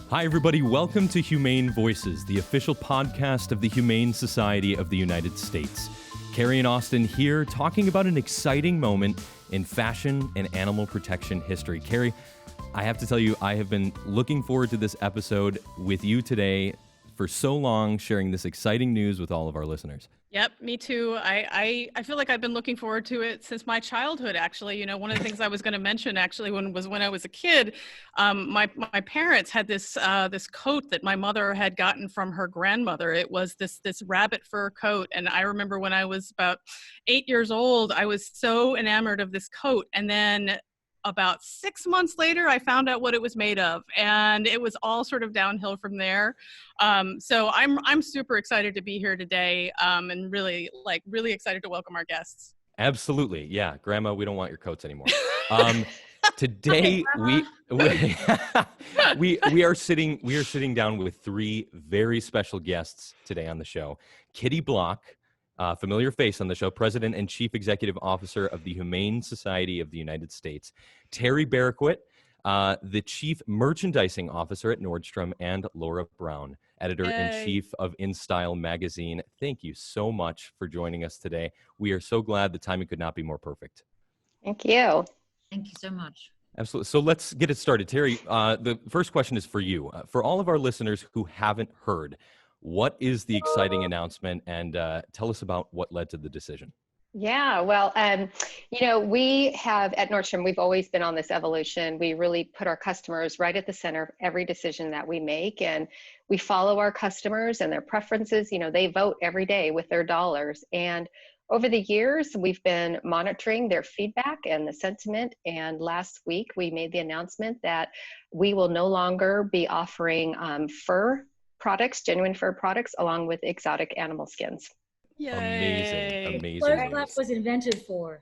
Hi, everybody. Welcome to Humane Voices, the official podcast of the Humane Society of the United States. Carrie and Austin here talking about an exciting moment in fashion and animal protection history. Carrie, I have to tell you, I have been looking forward to this episode with you today for so long, sharing this exciting news with all of our listeners. Yep, me too. I feel like I've been looking forward to it since my childhood, actually. You know, one of the things I was going to mention actually when I was a kid, my parents had this coat that my mother had gotten from her grandmother. It was this rabbit fur coat, and I remember when I was about 8 years old, I was so enamored of this coat, and then about 6 months later, I found out what it was made of, and it was all sort of downhill from there. So I'm super excited to be here today, and really excited to welcome our guests. Absolutely. Yeah. Grandma, we don't want your coats anymore. Today we are sitting down with three very special guests today on the show. Kitty Block, familiar face on the show, President and Chief Executive Officer of the Humane Society of the United States. Terry Berquit, the Chief Merchandising Officer at Nordstrom, and Laura Brown, Editor-in-Chief of InStyle magazine. Thank you so much for joining us today. We are so glad the timing could not be more perfect. Thank you. Thank you so much. Absolutely. So let's get it started. Terry, the first question is for you. For all of our listeners who haven't heard, what is the exciting announcement, and tell us about what led to the decision? Yeah, well, we have at Nordstrom, we've always been on this evolution. We really put our customers right at the center of every decision that we make, and we follow our customers and their preferences. You know, they vote every day with their dollars. And over the years, we've been monitoring their feedback and the sentiment. And last week, we made the announcement that we will no longer be offering fur products, genuine fur products, along with exotic animal skins. Yay. Amazing. What that was invented for.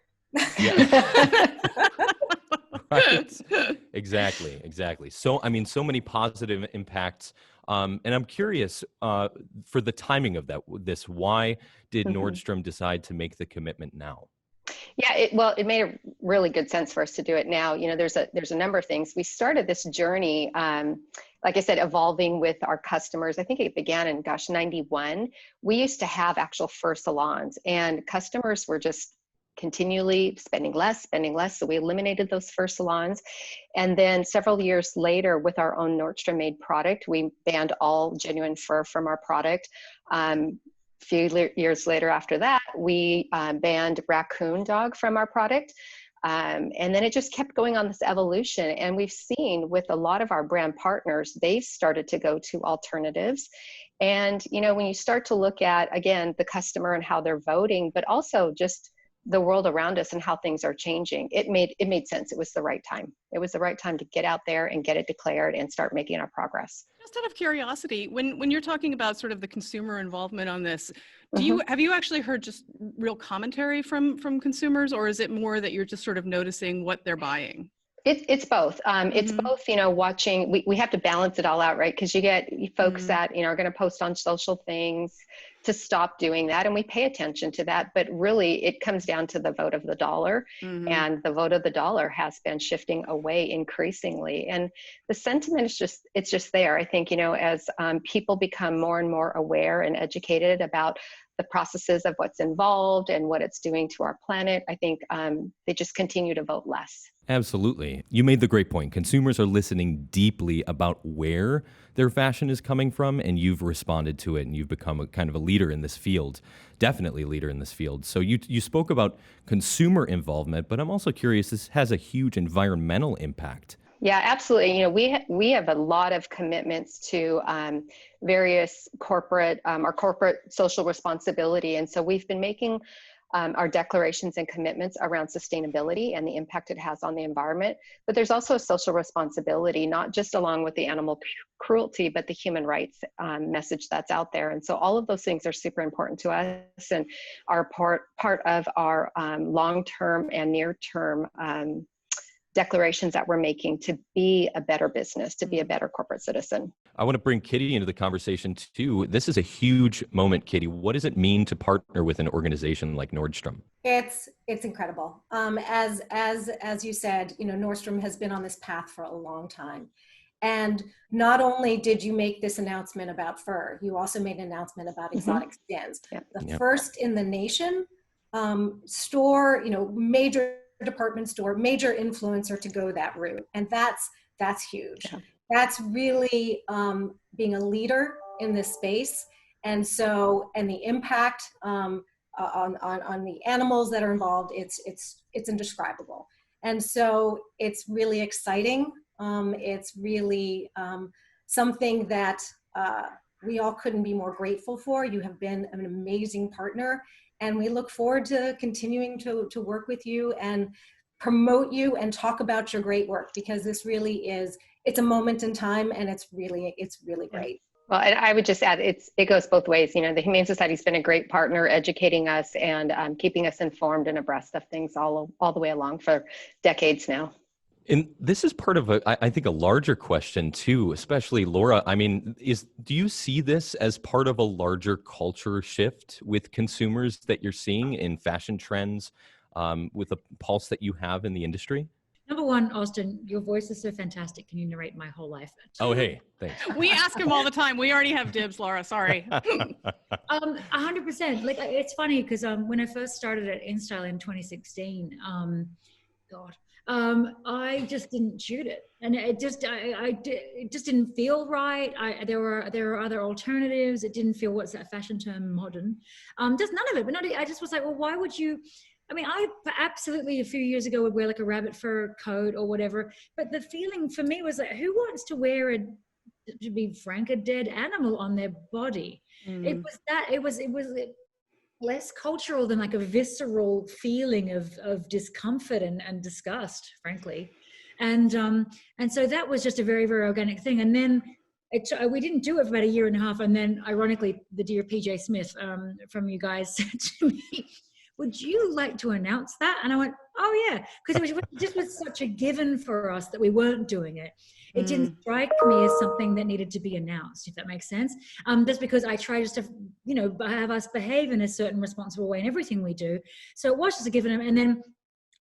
Yeah. Right. Exactly. So, so many positive impacts. And I'm curious, for the timing of this, why did Nordstrom decide to make the commitment now? Yeah, it made a really good sense for us to do it now. You know, there's a number of things. We started this journey, like I said, evolving with our customers. I think it began in, 91. We used to have actual fur salons, and customers were just continually spending less. So we eliminated those fur salons. And then several years later, with our own Nordstrom made product, we banned all genuine fur from our product. Few years later after that, we banned raccoon dog from our product. And then it just kept going on this evolution. And we've seen with a lot of our brand partners, they've started to go to alternatives. And, you know, when you start to look at, again, the customer and how they're voting, but also just the world around us and how things are changing, it made sense. It was the right time. It was the right time to get out there and get it declared and start making our progress. Just out of curiosity, when you're talking about sort of the consumer involvement on this, have you actually heard just real commentary from consumers, or is it more that you're just sort of noticing what they're buying? It's both. It's both, you know, watching, we have to balance it all out, right? Because you get folks that, you know, are going to post on social things to stop doing that. And we pay attention to that. But really, it comes down to the vote of the dollar. And the vote of the dollar has been shifting away increasingly. And the sentiment is just there. I think, you know, as people become more and more aware and educated about the processes of what's involved and what it's doing to our planet, I think they just continue to vote less. Absolutely. You made the great point. Consumers are listening deeply about where their fashion is coming from, and you've responded to it, and you've become a kind of a leader in this field, definitely a leader in this field. So you spoke about consumer involvement, but I'm also curious, this has a huge environmental impact. Yeah, absolutely. You know, we have a lot of commitments to various corporate social responsibility. And so we've been making our declarations and commitments around sustainability and the impact it has on the environment. But there's also a social responsibility, not just along with the animal cruelty, but the human rights message that's out there. And so all of those things are super important to us and are part of our long-term and near-term declarations that we're making to be a better business, to be a better corporate citizen. I want to bring Kitty into the conversation too. This is a huge moment, Kitty. What does it mean to partner with an organization like Nordstrom? It's incredible. As you said, you know, Nordstrom has been on this path for a long time. And not only did you make this announcement about fur, you also made an announcement about exotic skins. The first in the nation store, major department store, major influencer to go that route. And that's huge. That's really being a leader in this space. And the impact on the animals that are involved, it's indescribable. And so it's really exciting. It's really something that we all couldn't be more grateful for. You have been an amazing partner, and we look forward to continuing to work with you and promote you and talk about your great work, because this really is, it's a moment in time, and it's really great. Well, I would just add, it goes both ways. The Humane Society's been a great partner, educating us and keeping us informed and abreast of things all the way along for decades now. And this is part of I think a larger question too, especially Laura. I mean, do you see this as part of a larger culture shift with consumers that you're seeing in fashion trends, with the pulse that you have in the industry? Number one, Austin, your voice is so fantastic. Can you narrate my whole life? Oh, hey, thanks. We ask him all the time. We already have dibs, Laura. Sorry. 100%. Like, it's funny because when I first started at InStyle in 2016, I just didn't shoot it, and it just didn't feel right. There were other alternatives. It didn't feel, what's that fashion term, modern. Just none of it. But I just was like, well, why would you? I mean, I absolutely a few years ago would wear like a rabbit fur coat or whatever. But the feeling for me was like, who wants to wear to be frank, a dead animal on their body? It was less cultural than like a visceral feeling of discomfort and disgust, frankly. And so that was just a very, very organic thing. And then we didn't do it for about a year and a half. And then ironically, the dear PJ Smith from you guys said to me, would you like to announce that? And I went, oh yeah, because it just was such a given for us that we weren't doing it. It didn't strike me as something that needed to be announced, if that makes sense. Just because I try just to, have us behave in a certain responsible way in everything we do. So it was just a given.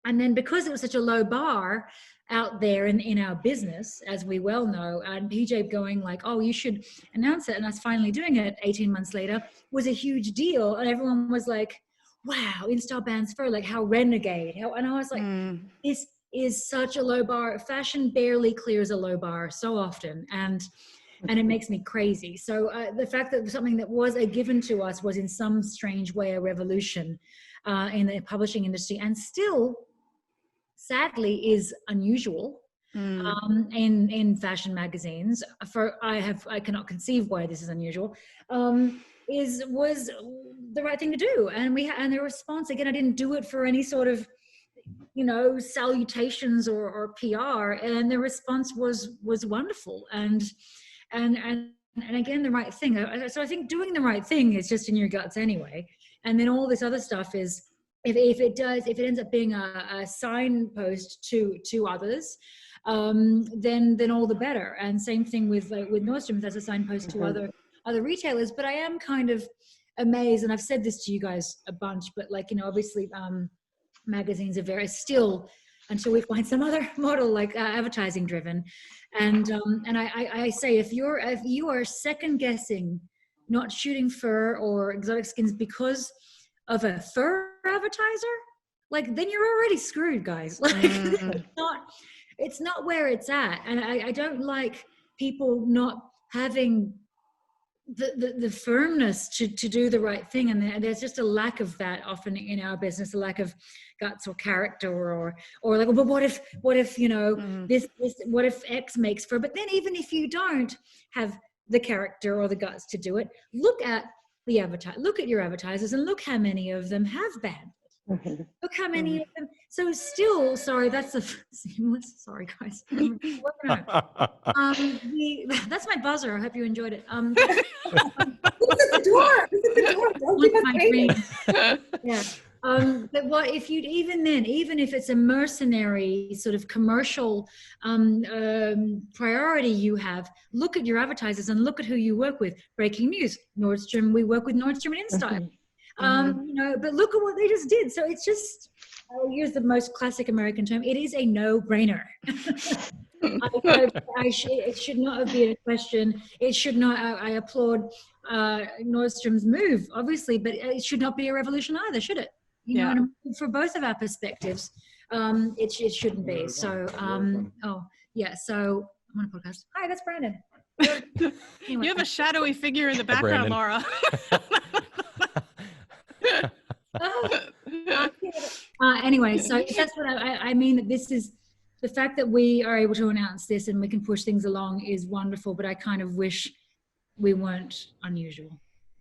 And then because it was such a low bar out there in our business, as we well know, and PJ going like, oh, you should announce it, and us finally doing it 18 months later was a huge deal. And everyone was like, wow, InStyle bans fur, like how renegade. And I was like, this is such a low bar. Fashion barely clears a low bar so often. And it makes me crazy. So the fact that something that was a given to us was in some strange way a revolution in the publishing industry, and still, sadly, is unusual in fashion magazines. I cannot conceive why this is unusual. Was the right thing to do, and the response, again, I didn't do it for any sort of salutations or PR, and the response was wonderful, and again, the right thing. So I think doing the right thing is just in your guts anyway, and then all this other stuff is if it ends up being a signpost to others, then all the better. And same thing with Nordstrom as a signpost to other retailers. But I am kind of amazed, and I've said this to you guys a bunch, but obviously magazines are very still, until we find some other model, like advertising driven. And I say, if you are second guessing not shooting fur or exotic skins because of a fur advertiser, then you're already screwed, guys. It's not where it's at. And I don't like people not having the firmness to do the right thing, and there's just a lack of that often in our business, a lack of guts or character, or like, well, what if this what if X makes for? But then even if you don't have the character or the guts to do it, look at your advertisers and look how many of them have banned it. Look how many of them. So still, sorry, that's a seamless. Sorry, guys. That's my buzzer. I hope you enjoyed it. Look at the door. Don't give us ratings. Yeah. But what if even if it's a mercenary sort of commercial priority you have, look at your advertisers and look at who you work with. Breaking news, Nordstrom. We work with Nordstrom and InStyle. But look at what they just did. So it's just, I'll use the most classic American term. It is a no-brainer. It should not have been a question. It should not. I applaud Nordstrom's move, obviously, but it should not be a revolution either, should it? You know, and for both of our perspectives, it shouldn't be. So, So I'm on a podcast. Hi, that's Brandon. Anyway. You have a shadowy figure in the background, Laura. Anyway, so that's what I mean. That this is the fact that we are able to announce this and we can push things along is wonderful. But I kind of wish we weren't unusual.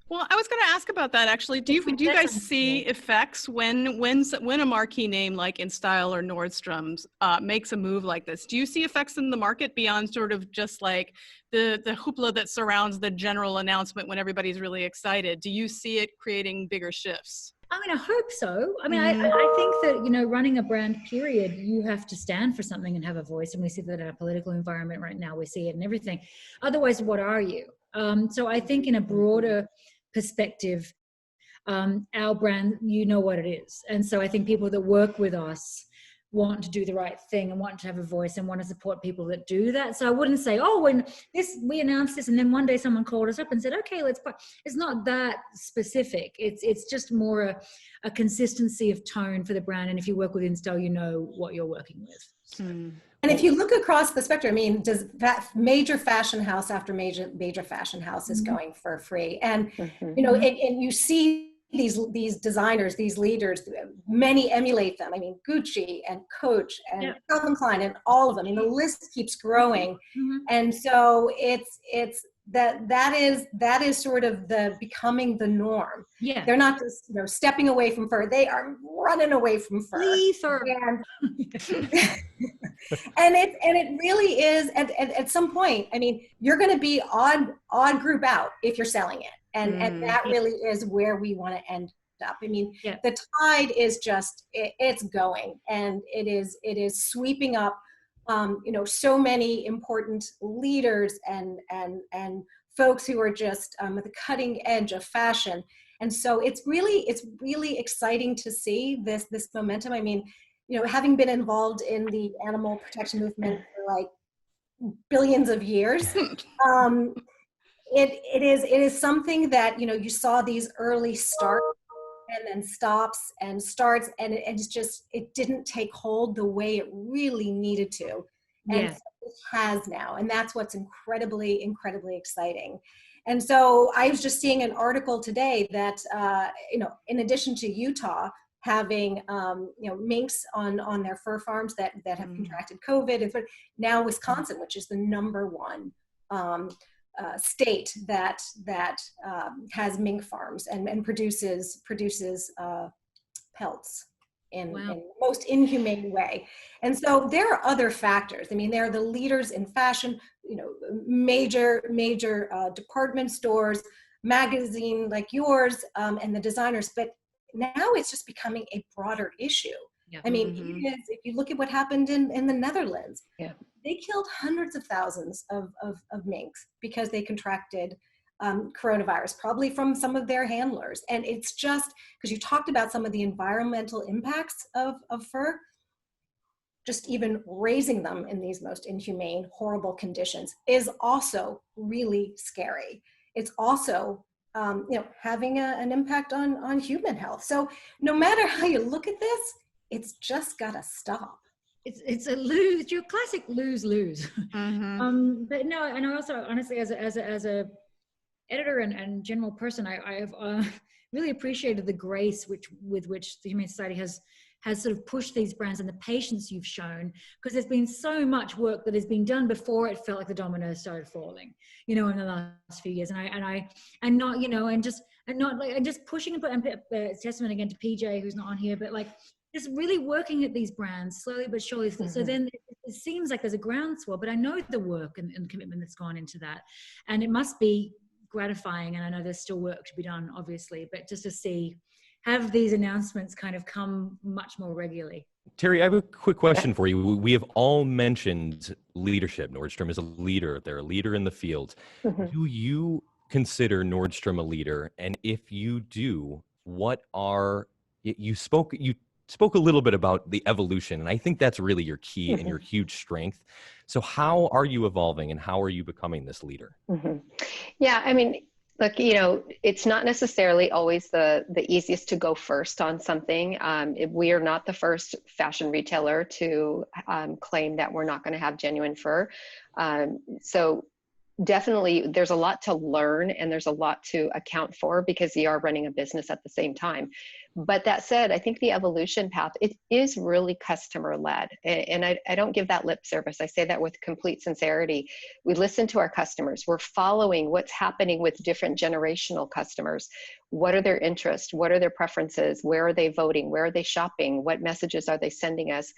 Well, I was going to ask about that actually. Do you guys see effects when a marquee name like InStyle or Nordstrom's makes a move like this? Do you see effects in the market beyond sort of just like the hoopla that surrounds the general announcement when everybody's really excited? Do you see it creating bigger shifts? I mean, I hope so. I mean, I think that, you know, running a brand, period, you have to stand for something and have a voice. And we see that in our political environment right now. We see it in everything. Otherwise, what are you? So I think in a broader perspective, our brand, you know what it is. And so I think people that work with us want to do the right thing and want to have a voice and want to support people that do that. So I wouldn't say, oh, when we announced this and then one day someone called us up and said, okay, let's buy. It's not that specific. It's just more a consistency of tone for the brand. And if you work with InStyle, you know what you're working with. And if you look across the spectrum, I mean, does that major fashion house after major fashion house is going for free? And, you know, and you see these designers, these leaders, many emulate them. I mean, Gucci and Coach and Calvin Klein and all of them. I mean, the list keeps growing. And so that is sort of the becoming the norm. Yeah. They're not just, you know, stepping away from fur. They are running away from fur. And it really is at some point, I mean, you're going to be odd group out if you're selling it. And that really is where we want to end up. I mean, the tide is just, it's going, and it is sweeping up, you know, so many important leaders and folks who are just at the cutting edge of fashion. And so it's really exciting to see this momentum. I mean, you know, having been involved in the animal protection movement for like billions of years, it is something that, you know, you saw these early starts and then stops and starts, and it didn't take hold the way it really needed to. And so it has now, and that's what's incredibly exciting. And so I was just seeing an article today that, you know, in addition to Utah having, you know, minks on their fur farms that have contracted COVID, and now Wisconsin, which is the #1 state that has mink farms and produces pelts in the most inhumane way. And so there are other factors. I mean, they're the leaders in fashion, you know, major department stores, magazine like yours, and the designers. But now it's just becoming a broader issue. I mean, it is, if you look at what happened in the Netherlands, they killed hundreds of thousands of minks because they contracted coronavirus, probably from some of their handlers. And it's just, because you talked about some of the environmental impacts of fur, just even raising them in these most inhumane, horrible conditions is also really scary. It's also, you know, having an impact on human health. So no matter how you look at this, it's just gotta stop. It's a lose, your classic lose-lose. But no, and I also, honestly, as a editor and general person, I have really appreciated the grace with which the Humane Society has sort of pushed these brands and the patience you've shown, because there's been so much work that has been done before it felt like the dominoes started falling, you know, in the last few years. And not, you know, and just pushing and testament again to PJ, who's not on here, but like, just really working at these brands slowly but surely. So then it seems like there's a groundswell, but I know the work and commitment that's gone into that. And it must be gratifying. And I know there's still work to be done, obviously, but just to have these announcements kind of come much more regularly. Terry, I have a quick question for you. We have all mentioned leadership. Nordstrom is a leader. They're a leader in the field. Do you consider Nordstrom a leader? And if you do, what are, you spoke a little bit about the evolution, and I think that's really your key and your huge strength. So how are you evolving, and how are you becoming this leader? Yeah, I mean, look, you know, it's not necessarily always the easiest to go first on something. We are not the first fashion retailer to claim that we're not going to have genuine fur. So definitely there's a lot to learn and there's a lot to account for because you are running a business at the same time. But that said, I think the evolution path, it is really customer led. And I don't give that lip service. I say that with complete sincerity. We listen to our customers. We're following what's happening with different generational customers. What are their interests? What are their preferences? Where are they voting? Where are they shopping? What messages are they sending us?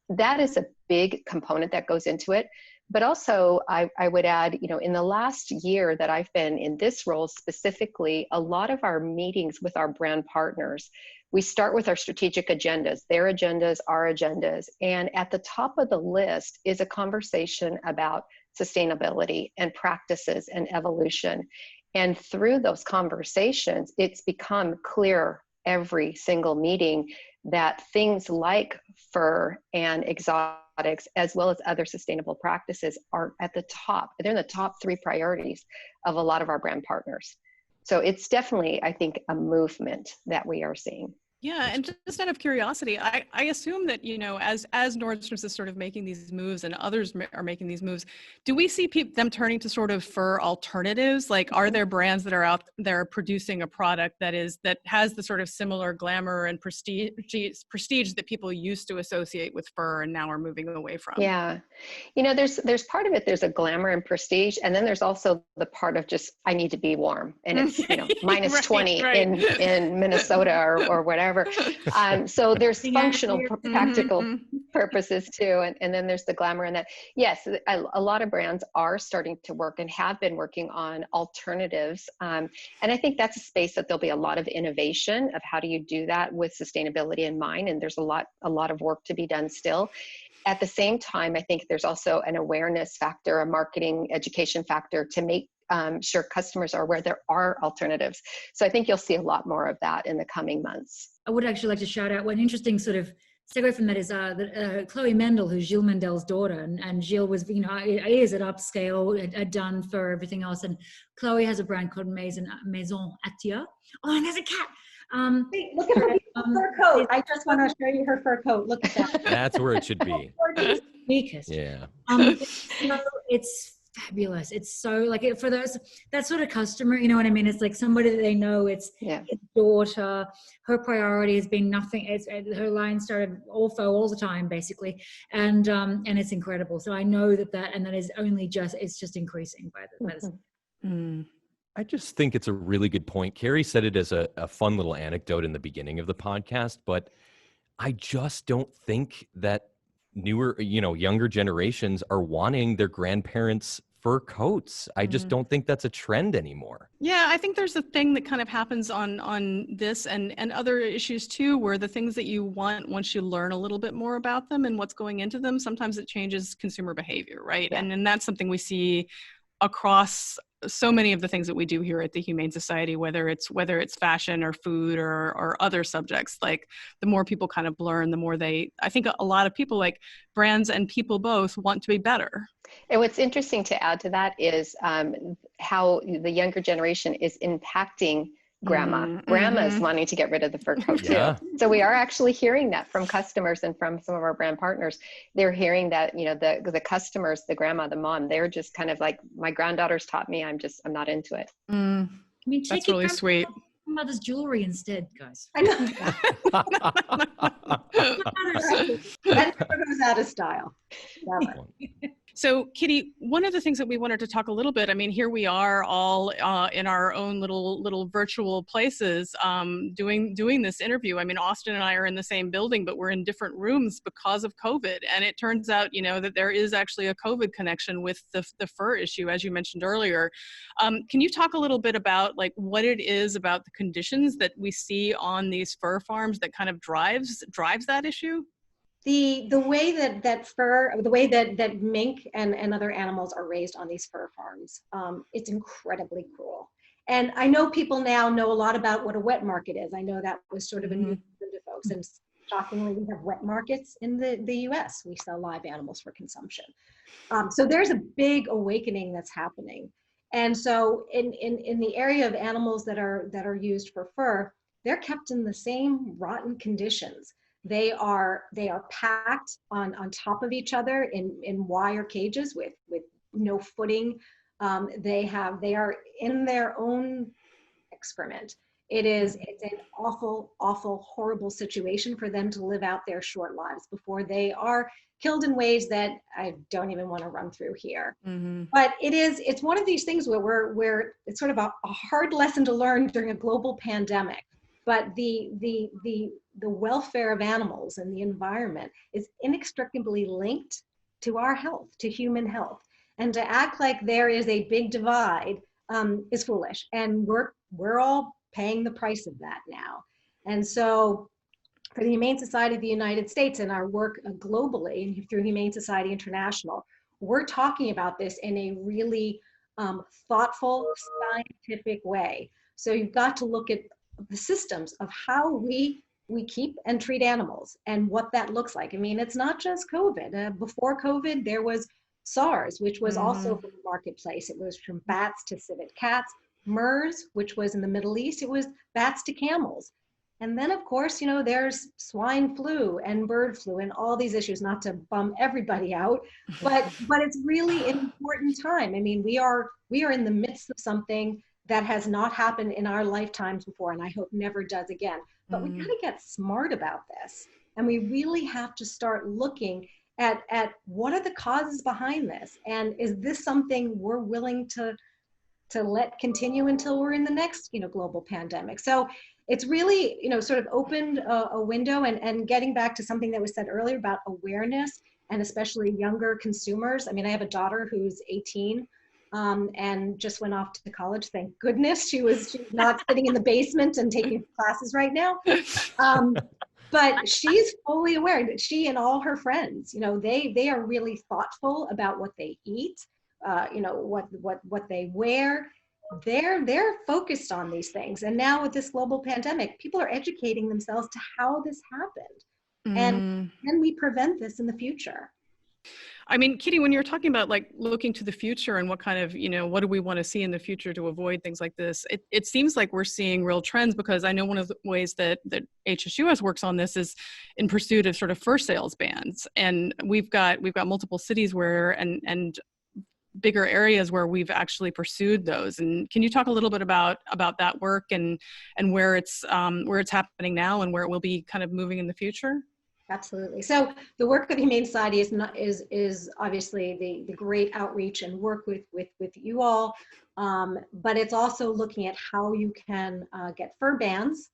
That is a big component that goes into it. But also, I would add, you know, in the last year that I've been in this role specifically, a lot of our meetings with our brand partners, we start with our strategic agendas, their agendas, our agendas. And at the top of the list is a conversation about sustainability and practices and evolution. And through those conversations, it's become clear every single meeting that things like fur and exotics, as well as other sustainable practices, are at the top. They're in the top 3 priorities of a lot of our brand partners. So it's definitely, I think, a movement that we are seeing. Yeah, and just out of curiosity, I assume that, you know, as Nordstrom's is sort of making these moves and others are making these moves, do we see them turning to sort of fur alternatives? Like, are there brands that are out there producing a product that has the sort of similar glamour and prestige that people used to associate with fur and now are moving away from? Yeah, you know, there's part of it. There's a glamour and prestige, and then there's also the part of just I need to be warm, and it's, you know, minus Right, 20 right. in Minnesota or whatever. So there's functional, practical purposes too, and then there's the glamour in that. Yes, a lot of brands are starting to work and have been working on alternatives, and I think that's a space that there'll be a lot of innovation of how do you do that with sustainability in mind, and there's a lot of work to be done still. At the same time, I think there's also an awareness factor, a marketing education factor to make sure customers are aware there are alternatives. So I think you'll see a lot more of that in the coming months. I would actually like to shout out one interesting sort of segue from that is Chloe Mendel, who's Gilles Mendel's daughter, and Gilles was, you know, is at upscale, had done for everything else, and Chloe has a brand called Maison Atia. Oh, and there's a cat. Hey, look at her fur coat. I just want to show you her fur coat. Look at that. That's where it should be. Weakest. Yeah. It's fabulous. It's so like for that sort of customer, you know what I mean? It's like somebody that they know. It's his daughter. Her priority has been nothing. Her line started all faux all the time, basically, and it's incredible. So I know that is only it's just increasing by the I just think it's a really good point. Carrie said it as a fun little anecdote in the beginning of the podcast, but I just don't think that newer, you know, younger generations are wanting their grandparents' fur coats. I just don't think that's a trend anymore. Yeah, I think there's a thing that kind of happens on this and other issues too, where the things that you want, once you learn a little bit more about them and what's going into them, sometimes it changes consumer behavior, right? Yeah. And that's something we see across so many of the things that we do here at the Humane Society, whether it's fashion or food or other subjects. Like, the more people kind of learn, the more I think a lot of people, like brands and people both, want to be better. And what's interesting to add to that is how the younger generation is impacting grandma. Grandma's wanting to get rid of the fur coat too. So we are actually hearing that from customers and from some of our brand partners. They're hearing that, you know, the customers, the grandma, the mom, they're just kind of like, my granddaughters taught me, I'm not into it. I mean, that's really sweet. Mother's jewelry instead, guys. I know. That never goes out of style. So, Kitty, one of the things that we wanted to talk a little bit, I mean, here we are all in our own little virtual places doing this interview. I mean, Austin and I are in the same building, but we're in different rooms because of COVID. And it turns out, you know, that there is actually a COVID connection with the fur issue, as you mentioned earlier. Can you talk a little bit about like what it is about the conditions that we see on these fur farms that kind of drives that issue? The way that fur, the way that mink and other animals are raised on these fur farms, it's incredibly cruel. And I know people now know a lot about what a wet market is. I know that was sort of a new to folks. And shockingly, we have wet markets in the US. We sell live animals for consumption. So there's a big awakening that's happening. And so in the area of animals that are used for fur, they're kept in the same rotten conditions. They are packed on top of each other in wire cages with no footing. They are in their own excrement. It's an awful, horrible situation for them to live out their short lives before they are killed in ways that I don't even want to run through here. Mm-hmm. But it's one of these things where it's sort of a hard lesson to learn during a global pandemic. But the welfare of animals and the environment is inextricably linked to our health, to human health. And to act like there is a big divide is foolish. And we're all paying the price of that now. And so for the Humane Society of the United States and our work globally through Humane Society International, we're talking about this in a really thoughtful, scientific way. So you've got to look at the systems of how we keep and treat animals and what that looks like. I mean, it's not just COVID. Before COVID, there was SARS, which was also from the marketplace. It was from bats to civet cats. MERS, which was in the Middle East, it was bats to camels. And then, of course, there's swine flu and bird flu and all these issues, not to bum everybody out, but it's really an important time. I mean, we are in the midst of something that has not happened in our lifetimes before, and I hope never does again. But we gotta get smart about this. And we really have to start looking at what are the causes behind this? And is this something we're willing to let continue until we're in the next, global pandemic? So it's really, sort of opened a window and getting back to something that was said earlier about awareness and especially younger consumers. I mean, I have a daughter who's 18 and just went off to college. Thank goodness she's not sitting in the basement and taking classes right now. But she's fully aware that she and all her friends, they are really thoughtful about what they eat, what they wear. They're focused on these things. And now with this global pandemic, people are educating themselves to how this happened. And can we prevent this in the future? I mean, Kitty, when you're talking about like looking to the future and what kind of, what do we want to see in the future to avoid things like this, it seems like we're seeing real trends, because I know one of the ways that HSUS works on this is in pursuit of sort of fur sales bans. And we've got multiple cities where, and bigger areas where we've actually pursued those. And can you talk a little bit about that work and where it's happening now and where it will be kind of moving in the future? Absolutely. So the work of the Humane Society is obviously the great outreach and work with you all, but it's also looking at how you can get fur bans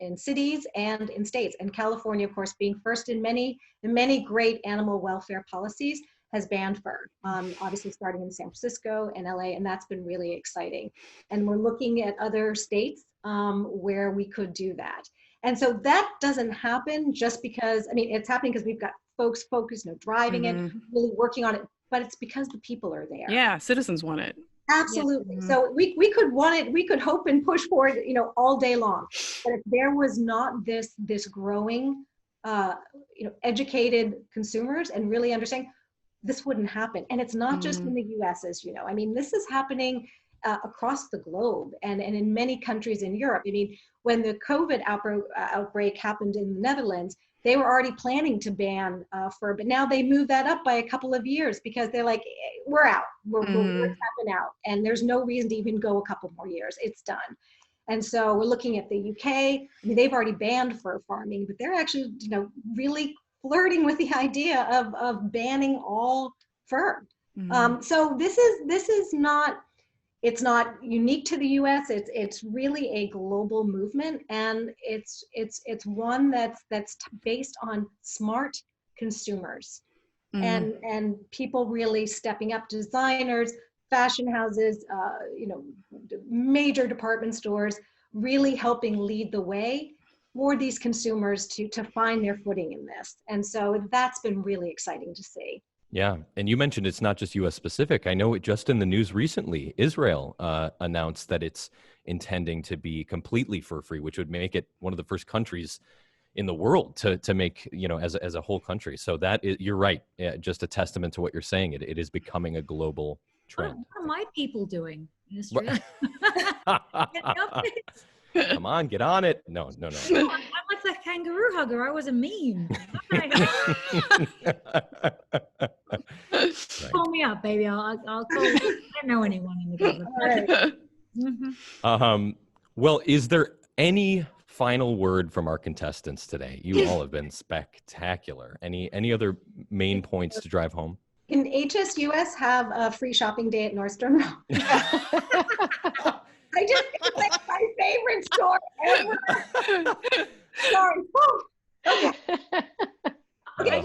in cities and in states. And California, of course, being first in many great animal welfare policies, has banned fur, obviously starting in San Francisco and LA, and that's been really exciting. And we're looking at other states where we could do that. And so that doesn't happen just because, I mean, it's happening because we've got folks focused, driving it, really working on it, but it's because the people are there. Yeah, citizens want it. Absolutely. Yeah. So we could want it, we could hope and push for it, all day long. But if there was not this growing, educated consumers and really understanding, this wouldn't happen. And it's not just in the US, as you know. I mean, this is happening across the globe and in many countries in Europe. I mean, when the COVID outbreak happened in the Netherlands, they were already planning to ban fur, but now they moved that up by a couple of years because they're like, we're out, we're tapping out, and there's no reason to even go a couple more years. It's done. And so we're looking at the UK. I mean, they've already banned fur farming, but they're actually, really flirting with the idea of banning all fur. So this is not. It's not unique to the U.S. It's really a global movement, and it's one that's based on smart consumers and people really stepping up. Designers, fashion houses, major department stores really helping lead the way for these consumers to find their footing in this, and so that's been really exciting to see. Yeah. And you mentioned it's not just U.S. specific. I know it just in the news recently, Israel announced that it's intending to be completely fur-free, which would make it one of the first countries in the world to make, as a whole country. So that is, you're right. Yeah, just a testament to what you're saying. It is becoming a global trend. What are my people doing in Australia? Come on, get on it. No. I'm like the kangaroo hugger. I was a meme. Call me up, baby. I'll call. I don't know anyone in the government. All right. Well, is there any final word from our contestants today? You all have been spectacular. Any other main points to drive home? Can HSUS have a free shopping day at Nordstrom? I just, it's like my favorite store ever. Sorry. Okay. Okay.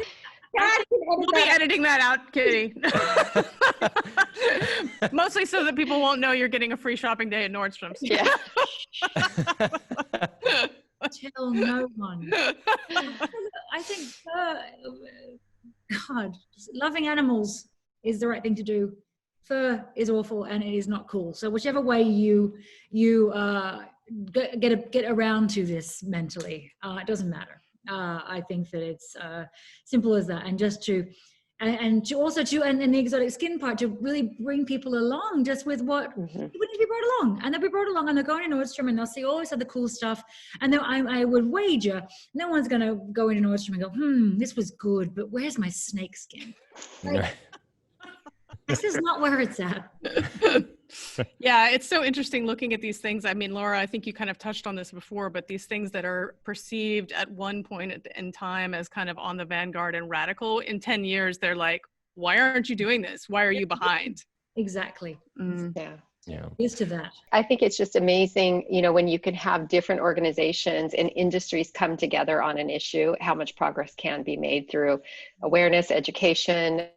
We'll be editing that out, Kitty. Mostly so that people won't know you're getting a free shopping day at Nordstrom's. Yeah. Tell no one. I think, God, loving animals is the right thing to do. Fur is awful and it is not cool. So whichever way you get around to this mentally, it doesn't matter. I think that it's simple as that, and just to and the exotic skin part, to really bring people along just with what wouldn't be brought along, and they'll be brought along, and they'll go into Nordstrom and they'll see all this other cool stuff, and then I would wager no one's going to go into Nordstrom and go, this was good, but where's my snake skin? Like, this is not where it's at. Yeah, it's so interesting looking at these things. I mean, Laura, I think you kind of touched on this before, but these things that are perceived at one point in time as kind of on the vanguard and radical, in 10 years, they're like, why aren't you doing this? Why are you behind? Exactly. Yeah. Used to that. I think it's just amazing, when you can have different organizations and industries come together on an issue, how much progress can be made through awareness, education.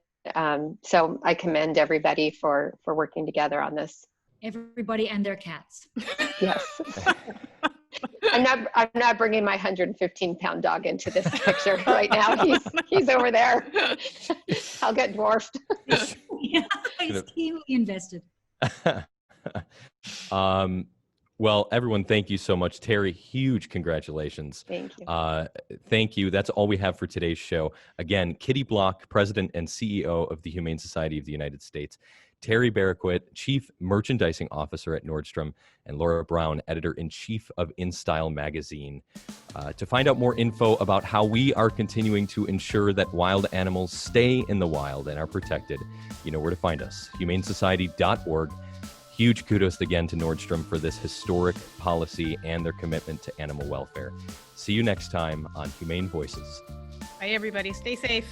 So I commend everybody for working together on this. Everybody and their cats. Yes. I'm not bringing my 115-pound dog into this picture right now. He's over there. I'll get dwarfed. Yeah, he's keenly invested. Well, everyone, thank you so much. Terry, huge congratulations. Thank you. Thank you. That's all we have for today's show. Again, Kitty Block, President and CEO of the Humane Society of the United States, Terry Berriquit, Chief Merchandising Officer at Nordstrom, and Laura Brown, Editor-in-Chief of InStyle Magazine. To find out more info about how we are continuing to ensure that wild animals stay in the wild and are protected, you know where to find us, humanesociety.org. Huge kudos again to Nordstrom for this historic policy and their commitment to animal welfare. See you next time on Humane Voices. Bye, everybody. Stay safe.